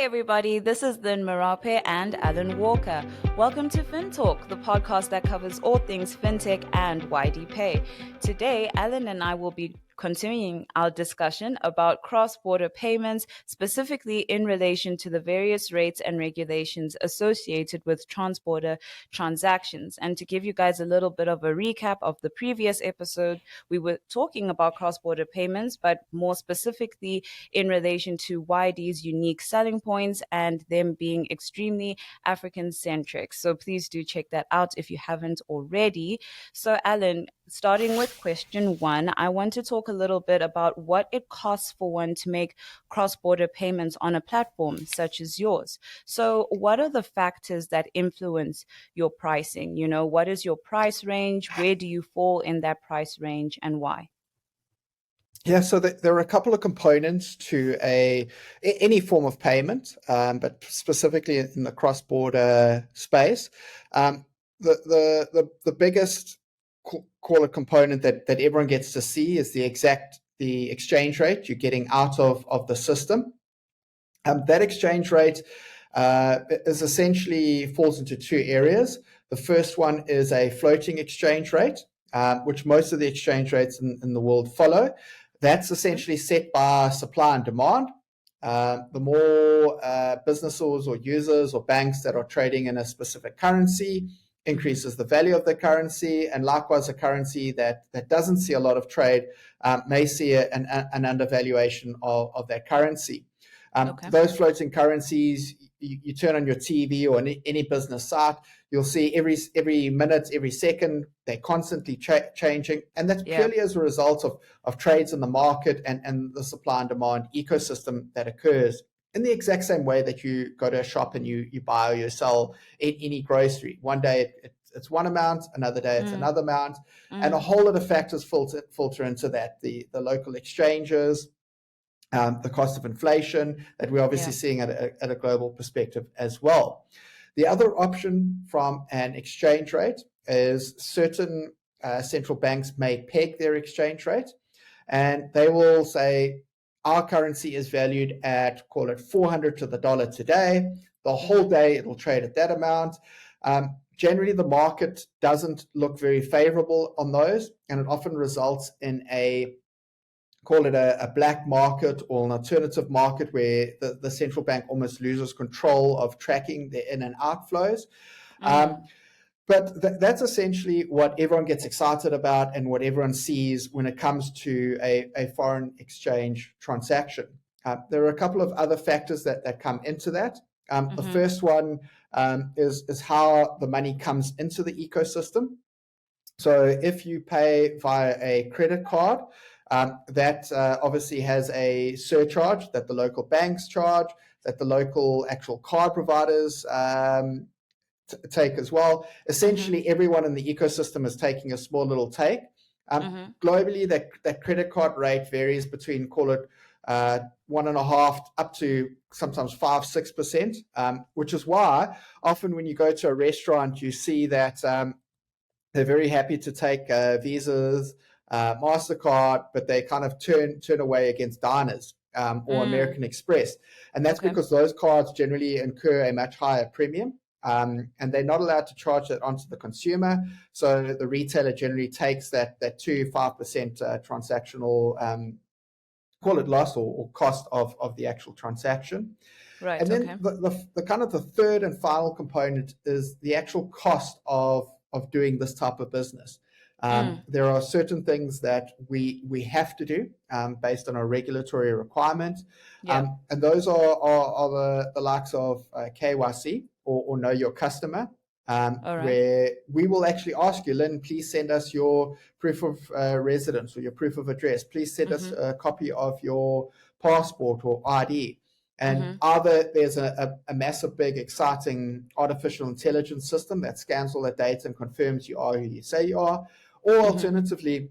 everybody. This is Lynn Marape and Alan Walker. Welcome to FinTalk, the podcast that covers all things fintech and YD Pay. Today, Alan and I will be continuing our discussion about cross-border payments, specifically in relation to the various rates and regulations associated with trans-border transactions. And to give you guys a little bit of a recap of the previous episode, we were talking about cross-border payments, but more specifically in relation to YD's unique selling points and them being extremely African-centric. So please do check that out if you haven't already. So Alan, starting with question one, I want to talk a little bit about what it costs for one to make cross-border payments on a platform such as yours. So what are the factors that influence your pricing? You know, what is your price range? Where do you fall in that price range and why? Yeah, so there are a couple of components to any form of payment, but specifically in the cross-border space. The biggest call it component that everyone gets to see is the exchange rate you're getting out of the system. That exchange rate is essentially falls into two areas. The first one is a floating exchange rate, which most of the exchange rates in the world follow. That's essentially set by supply and demand. The more businesses or users or banks that are trading in a specific currency increases the value of the currency, and likewise a currency that doesn't see a lot of trade may see an undervaluation of that currency. Those floating currencies, you turn on your TV or any business site, you'll see every minute, every second, they're constantly changing. And that's purely as a result of trades in the market and the supply and demand ecosystem that occurs in the exact same way that you go to a shop and you buy or you sell any grocery. One day it's one amount, another day it's another amount, and a whole lot of factors filter into that. The local exchanges, the cost of inflation that we're obviously seeing at a global perspective as well. The other option from an exchange rate is certain central banks may peg their exchange rate, and they will say, our currency is valued at, call it 400 to the dollar today. The whole day it'll trade at that amount. Generally, the market doesn't look very favorable on those, and it often results in call it a black market or an alternative market where the central bank almost loses control of tracking the in and outflows. But that's essentially what everyone gets excited about and what everyone sees when it comes to a foreign exchange transaction. There are a couple of other factors that come into that. The first one is how the money comes into the ecosystem. So if you pay via a credit card, that obviously has a surcharge that the local banks charge, that the local actual card providers take as well. Essentially, everyone in the ecosystem is taking a small little take. Globally, that credit card rate varies between, call it 1.5% up to sometimes 5-6%, which is why often when you go to a restaurant, you see that they're very happy to take Visas, MasterCard, but they kind of turn away against diners or American Express. And that's because those cards generally incur a much higher premium. And they're not allowed to charge that onto the consumer. So the retailer generally takes that 2-5% transactional, call it loss or cost of the actual transaction. Right. And then the kind of the third and final component is the actual cost of doing this type of business. There are certain things that we have to do based on a regulatory requirement. And those are the likes of KYC or know your customer, where we will actually ask you, Lynn, please send us your proof of residence or your proof of address. Please send us a copy of your passport or ID. And either there's a massive, big, exciting artificial intelligence system that scans all that data and confirms you are who you say you are, or alternatively,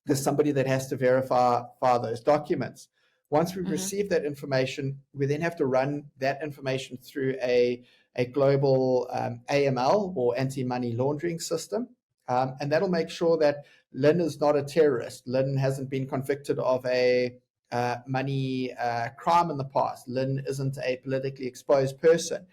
there's somebody that has to verify those documents. Once we've received that information, we then have to run that information through a global AML or anti-money laundering system. And that'll make sure that Lynn is not a terrorist. Lynn hasn't been convicted of a money crime in the past. Lynn isn't a politically exposed person.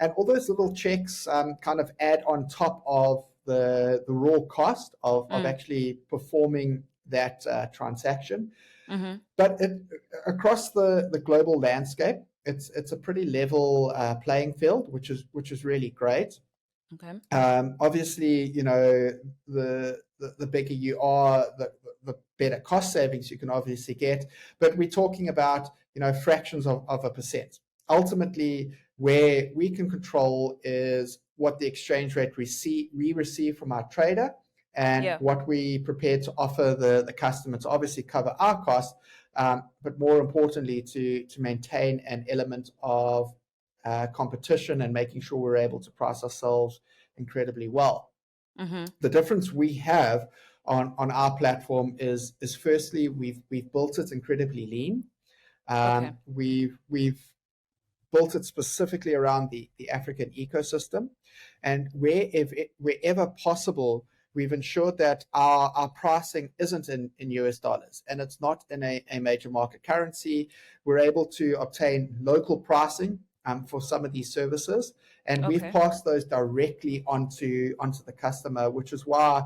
And all those little checks kind of add on top of the raw cost of actually performing that transaction. Mm-hmm. But across the global landscape, it's a pretty level playing field, which is really great. Okay. Obviously, the bigger you are, the better cost savings you can obviously get. But we're talking about fractions of a percent. Ultimately, where we can control is what the exchange rate we receive from our trader, and what we prepare to offer the customer to obviously cover our costs, but more importantly to maintain an element of competition and making sure we're able to price ourselves incredibly well. Mm-hmm. The difference we have on our platform is firstly we've built it incredibly lean. We've built it specifically around the African ecosystem, and wherever possible, we've ensured that our pricing isn't in US dollars and it's not in a major market currency. We're able to obtain local pricing for some of these services, and we've passed those directly onto the customer, which is why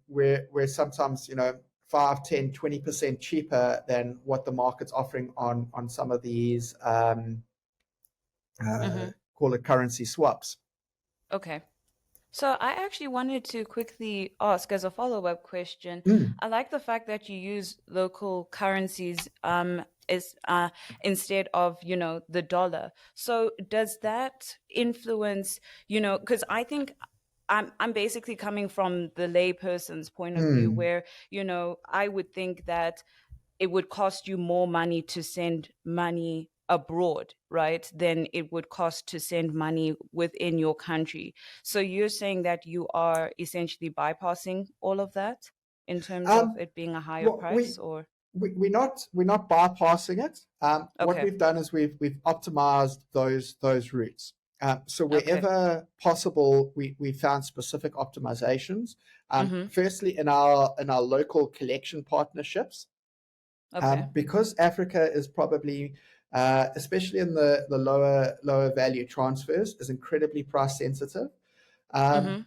we're sometimes 5, 10, 20% cheaper than what the market's offering on some of these call it currency swaps. Okay. So I actually wanted to quickly ask as a follow-up question. I like the fact that you use local currencies instead of, the dollar. So does that influence, because I think I'm basically coming from the layperson's point of view where, I would think that it would cost you more money to send money abroad, right, than it would cost to send money within your country. So you're saying that you are essentially bypassing all of that in terms of it being a higher price, or we're not bypassing it. What we've done is we've optimized those routes. So wherever possible, we found specific optimizations. Firstly, in our local collection partnerships. Because Africa is probably, especially in the lower value transfers, is incredibly price sensitive. And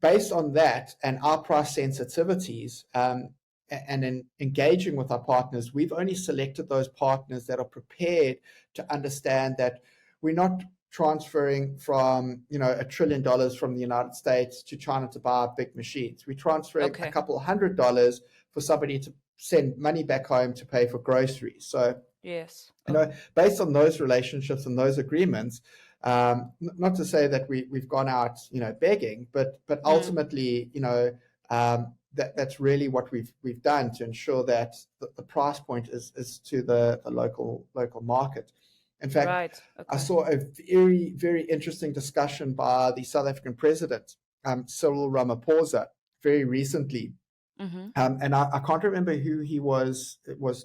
based on that and our price sensitivities, and in engaging with our partners, we've only selected those partners that are prepared to understand that we're not transferring from $1 trillion from the United States to China to buy big machines. We're transferring a couple $100 for somebody to send money back home to pay for groceries. So yes, based on those relationships and those agreements, not to say that we've gone out begging, but ultimately that's really what we've done to ensure that the price point is to the local market. In fact, I saw a very, very interesting discussion by the South African president, Cyril Ramaphosa, very recently. And I can't remember who he was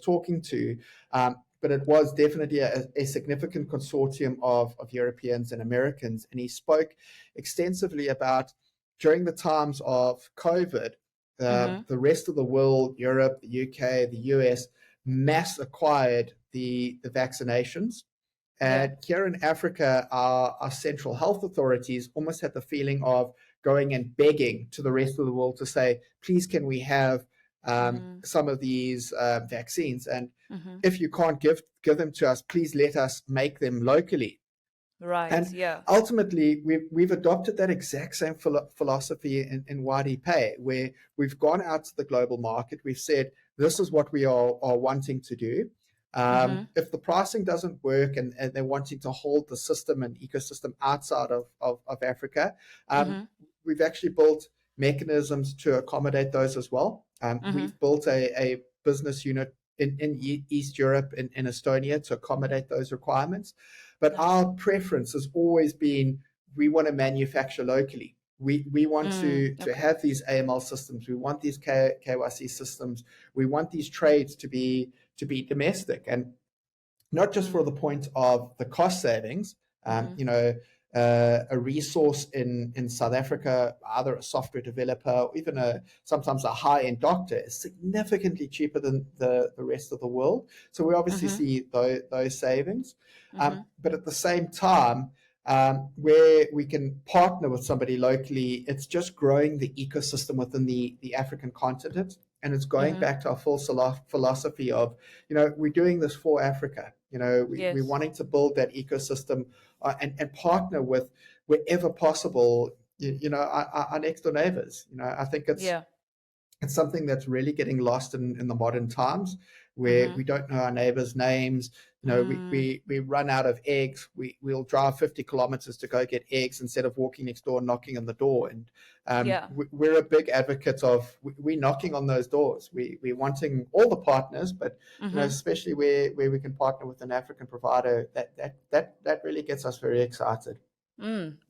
talking to, but it was definitely a significant consortium of Europeans and Americans. And he spoke extensively about, during the times of COVID, the rest of the world, Europe, the UK, the US, mass acquired the vaccinations. And here in Africa, our central health authorities almost had the feeling of going and begging to the rest of the world to say, please, can we have some of these vaccines? And if you can't give them to us, please let us make them locally. Right. And ultimately, we've adopted that exact same philosophy in YDPay, where we've gone out to the global market. We've said, this is what we are wanting to do. If the pricing doesn't work and they're wanting to hold the system and ecosystem outside of Africa, we've actually built mechanisms to accommodate those as well. We've built a business unit in East Europe, in Estonia, to accommodate those requirements. But our preference has always been, we want to manufacture locally. We want to have these AML systems. We want these KYC systems. We want these trades to be domestic, and not just for the point of the cost savings. a resource in South Africa, either a software developer or even sometimes a high-end doctor, is significantly cheaper than the rest of the world. So we obviously see those savings. But at the same time, where we can partner with somebody locally, it's just growing the ecosystem within the African continent. And it's going back to our full philosophy of, we're doing this for Africa. We're Yes. wanting to build that ecosystem and partner with, wherever possible, our next door neighbors. I think it's Yeah. something that's really getting lost in the modern times, where we don't know our neighbors' names. We run out of eggs. We'll drive 50 kilometers to go get eggs instead of walking next door and knocking on the door. And Yeah. we're a big advocate of, we're knocking on those doors. We're wanting all the partners, but especially where we can partner with an African provider, that really gets us very excited.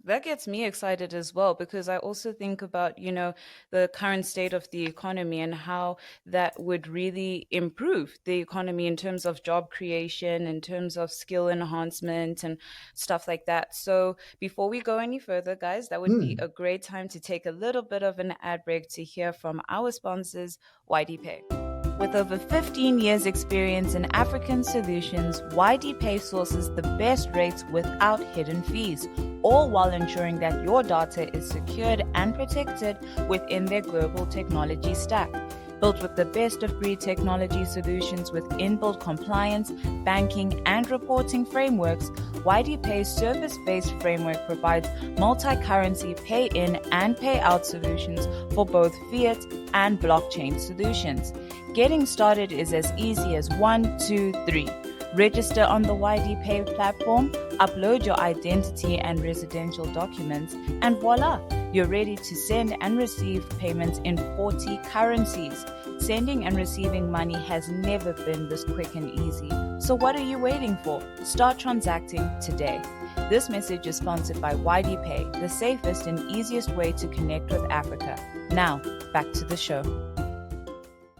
That gets me excited as well, because I also think about, the current state of the economy and how that would really improve the economy in terms of job creation, in terms of skill enhancement and stuff like that. So before we go any further, guys, that would be a great time to take a little bit of an ad break to hear from our sponsors, YDPay. With over 15 years experience in African solutions, YDPay sources the best rates without hidden fees, all while ensuring that your data is secured and protected within their global technology stack. Built with the best-of-breed technology solutions with inbuilt compliance, banking, and reporting frameworks, YDPay's service-based framework provides multi-currency pay-in and pay-out solutions for both fiat and blockchain solutions. Getting started is as easy as 1, 2, 3. Register on the YDPay platform, upload your identity and residential documents, and voila, you're ready to send and receive payments in 40 currencies. Sending and receiving money has never been this quick and easy. So what are you waiting for? Start transacting today. This message is sponsored by YDPay, the safest and easiest way to connect with Africa. Now, back to the show.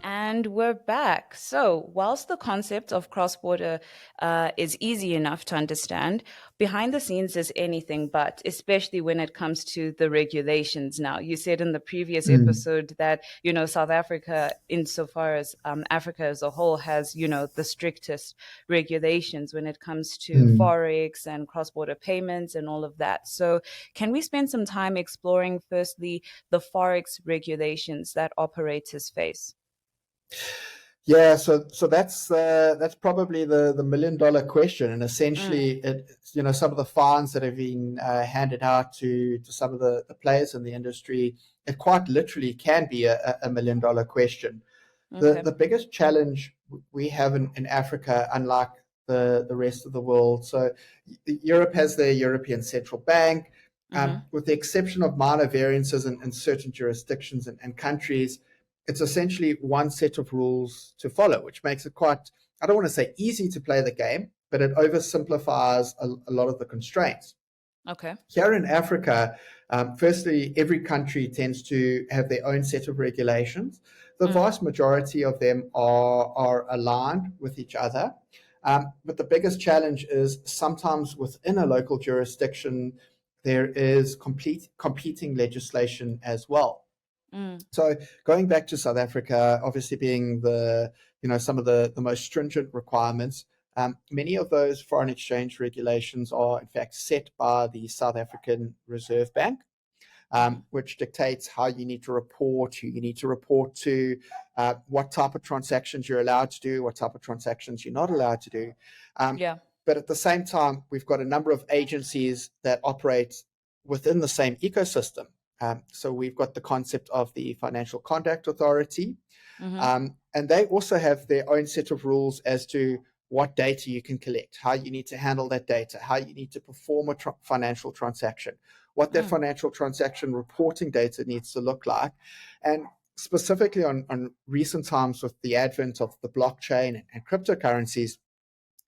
And we're back. So, whilst the concept of cross-border is easy enough to understand, behind the scenes is anything but, especially when it comes to the regulations now. You said in the previous episode that, South Africa, insofar as Africa as a whole, has, the strictest regulations when it comes to forex and cross-border payments and all of that. So, can we spend some time exploring, firstly, the forex regulations that operators face? Yeah, so that's probably the $1 million question, and essentially, some of the fines that have been handed out to some of the players in the industry, it quite literally can be a $1 million question. Okay. The biggest challenge we have in Africa, unlike the rest of the world, so Europe has the European Central Bank, with the exception of minor variances in certain jurisdictions and countries. It's essentially one set of rules to follow, which makes it quite, I don't want to say easy to play the game, but it oversimplifies a lot of the constraints. Okay. Here in Africa, firstly, every country tends to have their own set of regulations. The vast majority of them are aligned with each other. But the biggest challenge is sometimes within a local jurisdiction, there is competing legislation as well. So going back to South Africa, obviously being some of the most stringent requirements, many of those foreign exchange regulations are in fact set by the South African Reserve Bank, which dictates how you need to report, who you need to report to, what type of transactions you're allowed to do, what type of transactions you're not allowed to do. But at the same time, we've got a number of agencies that operate within the same ecosystem. So we've got the concept of the Financial Conduct Authority, and they also have their own set of rules as to what data you can collect, how you need to handle that data, how you need to perform a financial transaction, what that financial transaction reporting data needs to look like. And specifically on recent times with the advent of the blockchain and cryptocurrencies,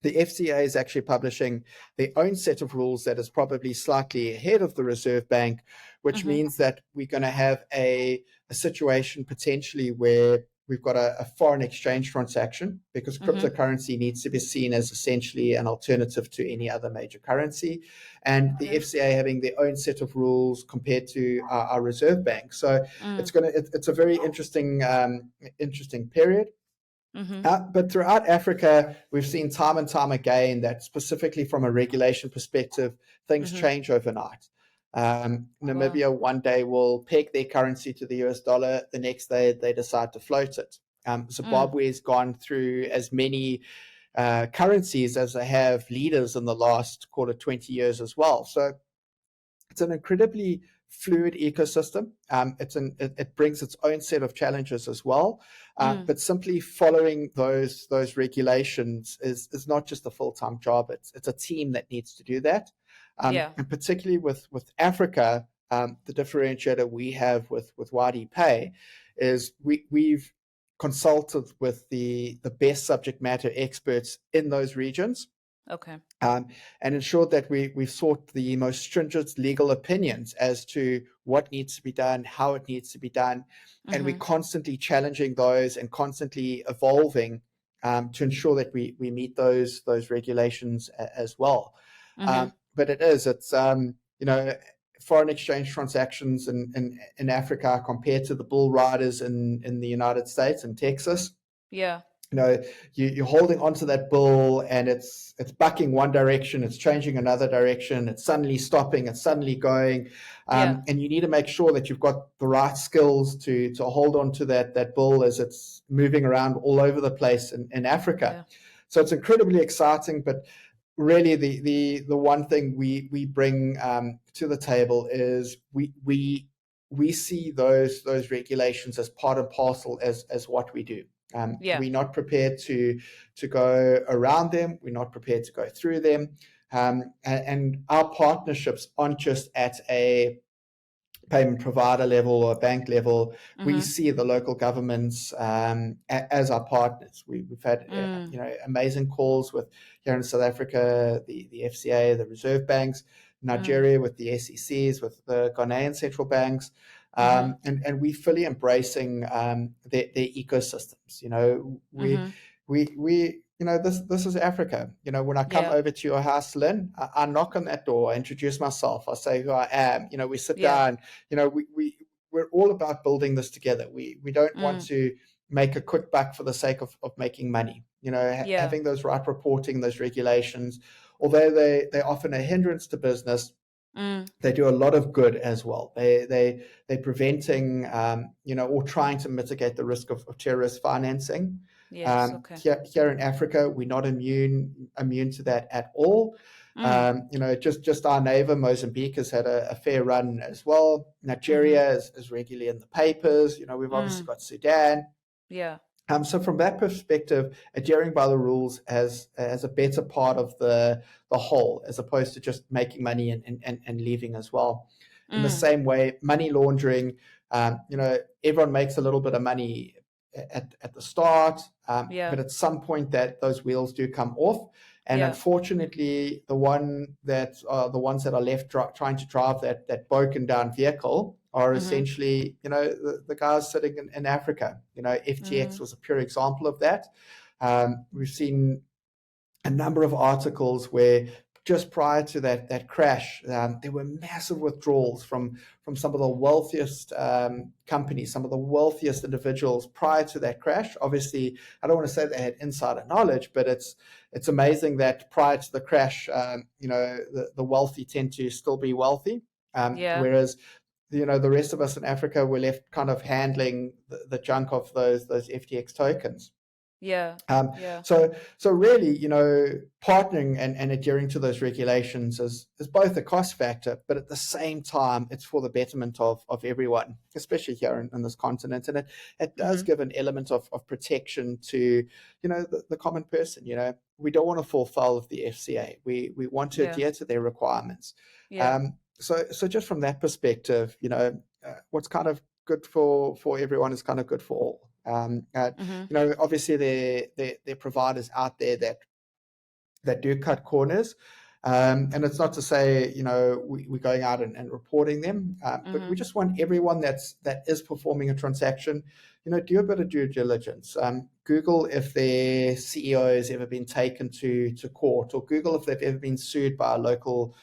the FCA is actually publishing their own set of rules that is probably slightly ahead of the Reserve Bank, which means that we're going to have a situation potentially where we've got a foreign exchange transaction, because cryptocurrency needs to be seen as essentially an alternative to any other major currency, and the FCA having their own set of rules compared to our Reserve Bank. So it's a very interesting period. But throughout Africa, we've seen time and time again that specifically from a regulation perspective, things change overnight. Namibia one day will peg their currency to the US dollar. The next day, they decide to float it. Zimbabwe has gone through as many currencies as they have leaders in the last 20 years as well. So it's an incredibly fluid ecosystem. It brings its own set of challenges as well. But simply following those regulations is not just a full-time job. It's a team that needs to do that. And particularly with Africa, the differentiator we have with YD Pay is we've consulted with the best subject matter experts in those regions. Okay. And ensured that we've sought the most stringent legal opinions as to what needs to be done, how it needs to be done. And we're constantly challenging those and constantly evolving to ensure that we meet those regulations as well. But it's foreign exchange transactions in Africa compared to the bull riders in the United States and Texas. Yeah. You're holding onto that bull and it's bucking one direction, it's changing another direction, it's suddenly stopping, it's suddenly going, and you need to make sure that you've got the right skills to hold on to that bull as it's moving around all over the place in Africa. So it's incredibly exciting, but really the one thing we bring to the table is we see those regulations as part and parcel as what we do. We're not prepared to go around them. We're not prepared to go through them. And our partnerships aren't just at a payment provider level or bank level. We see the local governments as our partners. We've had amazing calls with here in South Africa, the FCA, the Reserve Banks, Nigeria with the SECs, with the Ghanaian central banks. And we're fully embracing their ecosystems. This is Africa. When I come over to your house, Lynn, I knock on that door, I introduce myself, I say who I am. We sit down. We're all about building this together. We don't want to make a quick buck for the sake of making money. Having those right reporting, those regulations, although they often a hindrance to business. They do a lot of good as well. They're preventing, or trying to mitigate the risk of terrorist financing. Here in Africa, we're not immune to that at all. Just our neighbor Mozambique has had a fair run as well. Nigeria is regularly in the papers. We've obviously got Sudan. So from that perspective, adhering by the rules as a better part of the whole, as opposed to just making money and leaving as well. In the same way, money laundering, everyone makes a little bit of money at the start, but at some point that those wheels do come off. And unfortunately, the ones that are left trying to drive that broken down vehicle are essentially, the guys sitting in Africa. FTX was a pure example of that. We've seen a number of articles where just prior to that crash, there were massive withdrawals from some of the wealthiest companies, some of the wealthiest individuals prior to that crash. Obviously, I don't want to say they had insider knowledge, but it's amazing that prior to the crash, the wealthy tend to still be wealthy, whereas the rest of us in Africa were left kind of handling the junk of those FTX tokens. So really, partnering and adhering to those regulations is both a cost factor, but at the same time, it's for the betterment of everyone, especially here in this continent. And it does give an element of protection to, the common person. We don't want to fall foul of the FCA. We want to adhere to their requirements. So just from that perspective, what's kind of good for everyone is kind of good for all. Obviously there are providers out there that do cut corners, And it's not to say, we're going out and reporting them, but we just want everyone that is performing a transaction, do a bit of due diligence. Google if their CEO has ever been taken to court, or Google if they've ever been sued by a local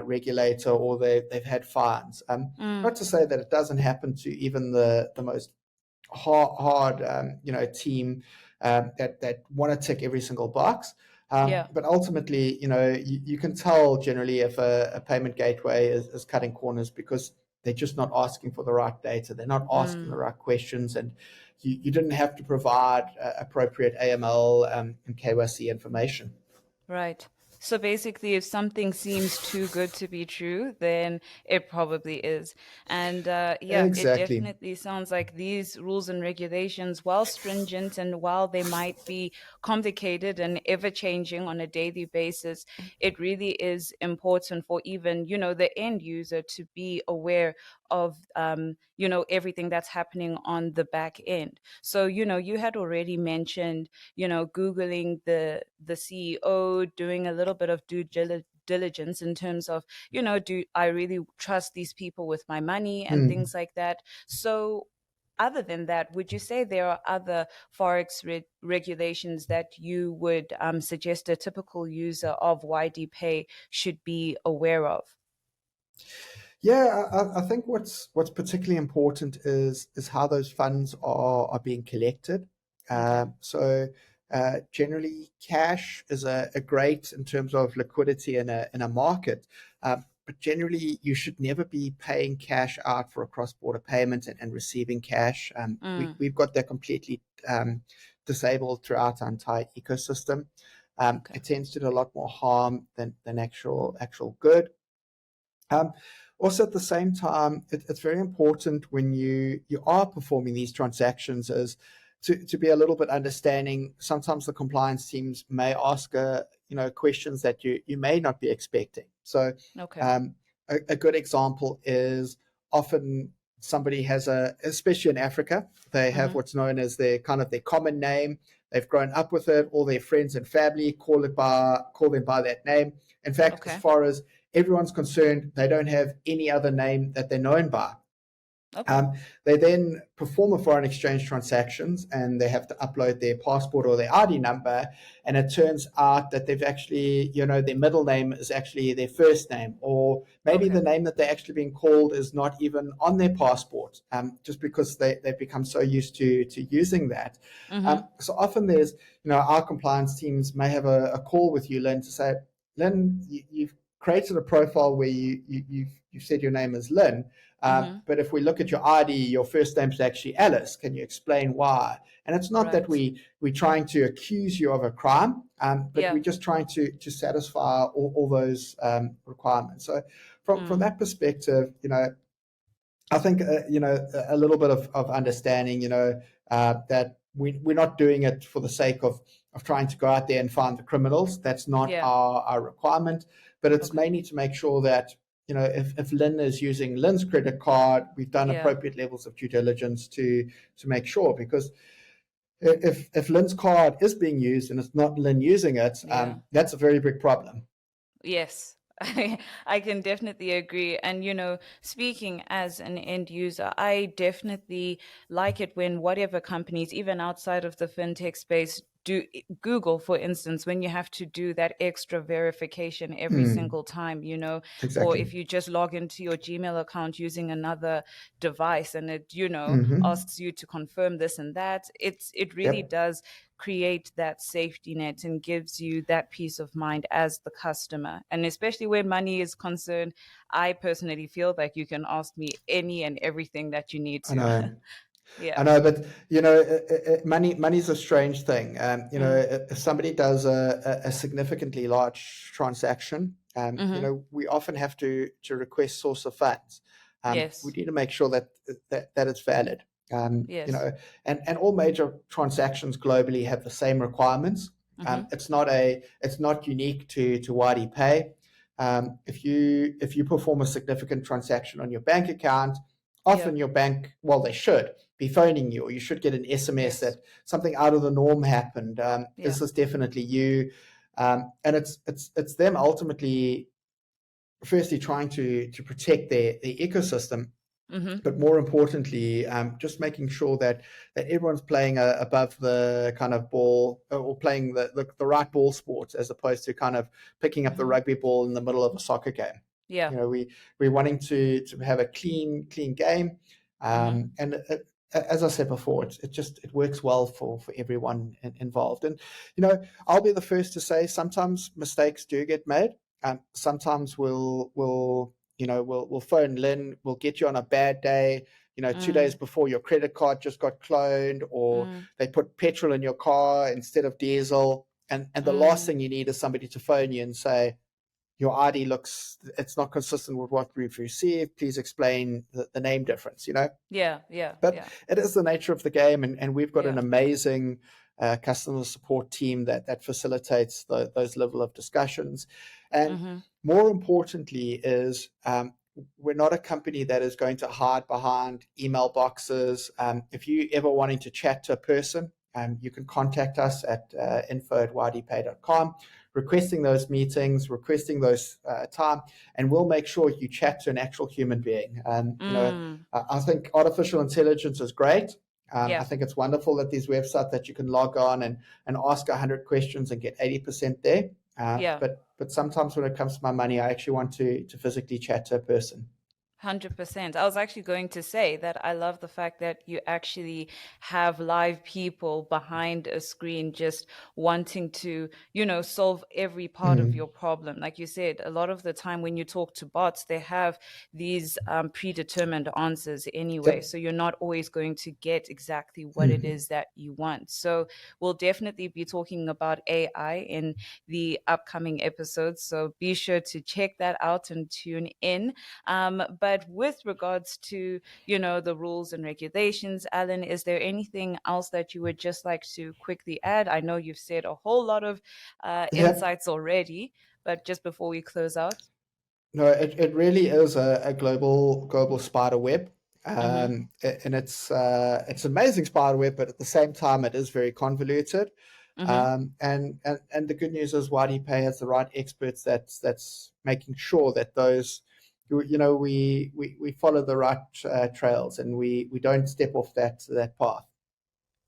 regulator, or they've had fines. Not to say that it doesn't happen to even the most hard team that want to tick every single box. But ultimately, you can tell generally if a payment gateway is cutting corners, because they're just not asking for the right data. They're not asking the right questions, and you didn't have to provide appropriate AML and KYC information. Right. So basically, if something seems too good to be true, then it probably is. And it Exactly. definitely sounds like these rules and regulations, while stringent and while they might be complicated and ever changing on a daily basis, it really is important for even, the end user to be aware of, everything that's happening on the back end. So, you had already mentioned, Googling the CEO, doing a little bit of due diligence in terms of, do I really trust these people with my money and things like that. So other than that, would you say there are other forex regulations that you would suggest a typical user of YD Pay should be aware of? Yeah, I think what's particularly important is how those funds are being collected. Okay. So generally, cash is a great in terms of liquidity in a market, but generally you should never be paying cash out for a cross-border payment and receiving cash. We've got that completely disabled throughout our entire ecosystem. It tends to do a lot more harm than actual good. Also, at the same time, it's very important when you are performing these transactions is to be a little bit understanding. Sometimes the compliance teams may ask questions that you may not be expecting. So a good example is often somebody has especially in Africa, they have what's known as their common name. They've grown up with it. All their friends and family call them by that name. In fact, as far as everyone's concerned, they don't have any other name that they're known by. They then perform a foreign exchange transactions, and they have to upload their passport or their ID number, and it turns out that they've actually, their middle name is actually their first name, or maybe the name that they're actually being called is not even on their passport, just because they've become so used to using that. So often there's, our compliance teams may have a call with you, Lynn, to say, Lynn, you've created a profile where you've said your name is Lynn, but if we look at your ID, your first name is actually Alice. Can you explain why? And it's not that we're trying to accuse you of a crime, but we're just trying to satisfy all those requirements. So from that perspective, I think a little bit of understanding, that we're not doing it for the sake of trying to go out there and find the criminals. That's not our requirement, but it's mainly to make sure that, if Lynn is using Lynn's credit card, we've done appropriate levels of due diligence to make sure, because if Lynn's card is being used and it's not Lynn using it, that's a very big problem. Yes. I can definitely agree. And, speaking as an end user, I definitely like it when whatever companies, even outside of the fintech space, do Google, for instance, when you have to do that extra verification every single time, or if you just log into your Gmail account using another device and it, asks you to confirm this and that, it really does create that safety net and gives you that peace of mind as the customer. And especially when money is concerned, I personally feel like you can ask me any and everything that you need to. I know, but money's a strange thing. If somebody does a significantly large transaction, we often have to request source of funds. We need to make sure that it's valid. And all major transactions globally have the same requirements. It's not unique to YD Pay. If you perform a significant transaction on your bank account, often your bank, they should be phoning you, or you should get an SMS that something out of the norm happened. Is this definitely you? And it's them ultimately, firstly trying to protect their ecosystem, but more importantly, just making sure that everyone's playing above the kind of ball, or playing the right ball sports, as opposed to kind of picking up the rugby ball in the middle of a soccer game. Yeah. You know, we're wanting to have a clean game, and as I said before, it works well for everyone involved. And I'll be the first to say sometimes mistakes do get made. Sometimes we'll phone Lynn, we'll get you on a bad day, 2 days before your credit card just got cloned, or they put petrol in your car instead of diesel. And the last thing you need is somebody to phone you and say, your ID it's not consistent with what we've received. Please explain the name difference, Yeah. But it is the nature of the game, and we've got an amazing customer support team that facilitates those level of discussions. And more importantly is, we're not a company that is going to hide behind email boxes. If you ever wanting to chat to a person, you can contact us at info@ydpay.com, requesting those meetings, requesting those time, and we'll make sure you chat to an actual human being. I think artificial intelligence is great. I think it's wonderful that these websites that you can log on and ask 100 questions and get 80% there. But sometimes when it comes to my money, I actually want to physically chat to a person. 100%. I was actually going to say that I love the fact that you actually have live people behind a screen just wanting to, solve every part of your problem. Like you said, a lot of the time when you talk to bots, they have these predetermined answers anyway. Yep. So you're not always going to get exactly what it is that you want. So we'll definitely be talking about AI in the upcoming episodes. So be sure to check that out and tune in. But with regards to, the rules and regulations, Alan, is there anything else that you would just like to quickly add? I know you've said a whole lot of insights already, but just before we close out. No, it really is a global spider web. And it's amazing spider web, but at the same time, it is very convoluted. And the good news is YDPay has the right experts that's making sure that those, we follow the right trails, and we don't step off that path.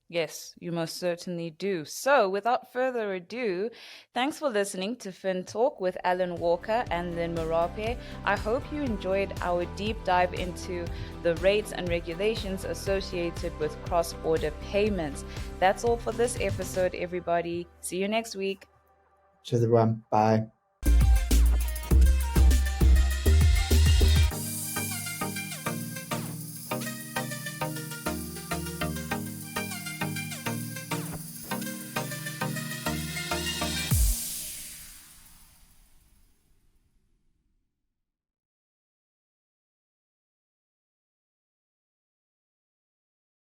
Yes, you most certainly do. So, without further ado, thanks for listening to FinTalk with Alan Walker and Lynn Marape. I hope you enjoyed our deep dive into the rates and regulations associated with cross-border payments. That's all for this episode, everybody. See you next week. Cheers, everyone. Bye.